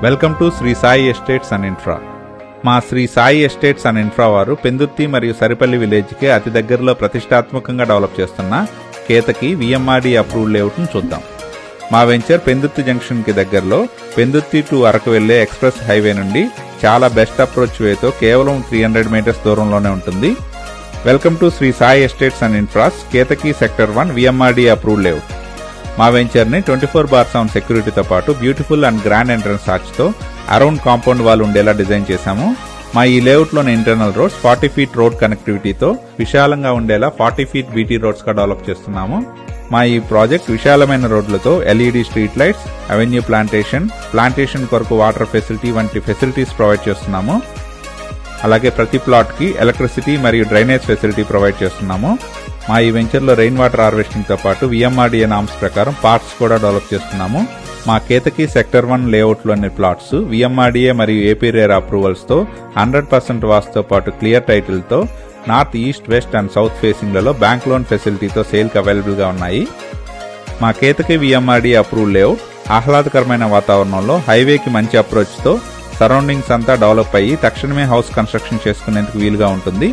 Welcome to Shri Sai estates and infra. మా Shri Sai estates and infra వారు పెందుర్తి మరియు సరిపల్లి విలేజ్కి అతి దగ్గరలో ప్రతిష్టాత్మకంగా డెవలప్ చేస్తున్న కేతకి విఎంఆర్డి అప్రూవ్డ్ లేఅవుట్ను చూద్దాం. మా వెంచర్ పెందుర్తి జంక్షన్కి దగ్గరలో పెందుర్తి టు అరకు వెళ్లే ఎక్స్ప్రెస్ హైవే నుండి చాలా బెస్ట్ అప్రోచ్ వేతో కేవలం 300 మీటర్స్ దూరంలోనే ఉంటుంది. Welcome to Shri Sai estates and infra's Ketaki sector 1 VMRD approved layout. మా వెంచర్ని 24/7 సెక్యూరిటీతో పాటు బ్యూటిఫుల్ అండ్ గ్రాండ్ ఎంట్రన్స్ ఆర్చ్తో అరౌండ్ కాంపౌండ్ వాల్ ఉండేలా డిజైన్ చేశాము. మా ఈ లేఅవుట్లోని ఇంటర్నల్ రోడ్స్ 40 ఫీట్ రోడ్ కనెక్టివిటీతో విశాలంగా ఉండేలా 40 ఫీట్ బీటీ రోడ్స్గా డెవలప్ చేస్తున్నాము. మా ఈ ప్రాజెక్ట్ విశాలమైన రోడ్లతో LED street lights, avenue plantation కొరకు వాటర్ ఫెసిలిటీ వంటి ఫెసిలిటీస్ ప్రొవైడ్ చేస్తున్నాము. అలాగే ప్రతి ప్లాట్కి ఎలక్ట్రిసిటీ మరియు డ్రైనేజ్ ఫెసిలిటీ ప్రొవైడ్ చేస్తున్నాము. మా ఈ వెంచర్లో రెయిన్ వాటర్ హార్వెస్టింగ్తో పాటు విఎంఆర్డిఏ నామ్స్ ప్రకారం పార్క్స్ కూడా డెవలప్ చేస్తున్నాము. మా కేతకి సెక్టర్ 1 లేఅవుట్లోని ప్లాట్స్ విఎంఆర్డిఏ మరియు ఏపీ రేర్ అప్రూవల్స్తో 100% వాస్తుతో పాటు క్లియర్ టైటిల్తో north, east, west and south ఫేసింగ్లలో బ్యాంక్ లోన్ ఫెసిలిటీతో సేల్కి అవైలబుల్గా ఉన్నాయి. మా కేతకి విఎంఆర్డిఏ అప్రూవ్డ్ లేఅవుట్ ఆహ్లాదకరమైన వాతావరణంలో హైవేకి మంచి అప్రోచ్తో సరౌండింగ్స్ అంతా డెవలప్ అయ్యి తక్షణమే హౌస్ కన్స్ట్రక్షన్ చేసుకునేందుకు వీలుగా ఉంటుంది.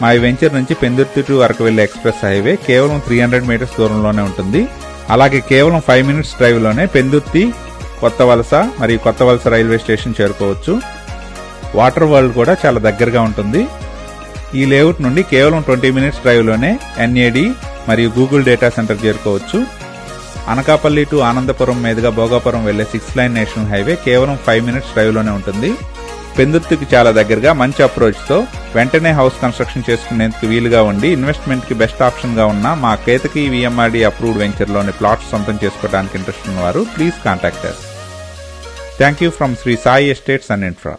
మా ఈ వెంచర్ నుంచి పెందుర్తి టు అరకు వెళ్లే ఎక్స్ప్రెస్ హైవే కేవలం 300 మీటర్స్ దూరంలోనే ఉంటుంది. అలాగే కేవలం 5 మినిట్స్ డ్రైవ్లోనే పెందుర్తి, కొత్త వలస మరియు కొత్త వలస రైల్వే స్టేషన్ చేరుకోవచ్చు. వాటర్ వరల్డ్ కూడా చాలా దగ్గరగా ఉంటుంది. ఈ లేఅవుట్ నుండి కేవలం 20 మినిట్స్ డ్రైవ్లోనే ఎన్ఏడి మరియు గూగుల్ డేటా సెంటర్ చేరుకోవచ్చు. అనకాపల్లి టు ఆనందపురం మీదుగా భోగాపురం వెళ్లే 6 లైన్ నేషనల్ హైవే కేవలం 5 మినిట్స్ డ్రైవ్లోనే ఉంటుంది. పెందుర్తికి చాలా దగ్గరగా మంచి అప్రోచ్తో వెంటనే హౌస్ కన్స్ట్రక్షన్ చేసుకునేందుకు వీలుగా ఉండి ఇన్వెస్ట్మెంట్కి బెస్ట్ ఆప్షన్గా ఉన్న మా కేతకి విఎంఆర్డి అప్రూవ్డ్ వెంచర్లోని ప్లాట్స్ సొంతం చేసుకోవడానికి ఇంట్రెస్ట్ ఉన్నవారు please contact us. Thank you from Shri Sai estates and infra.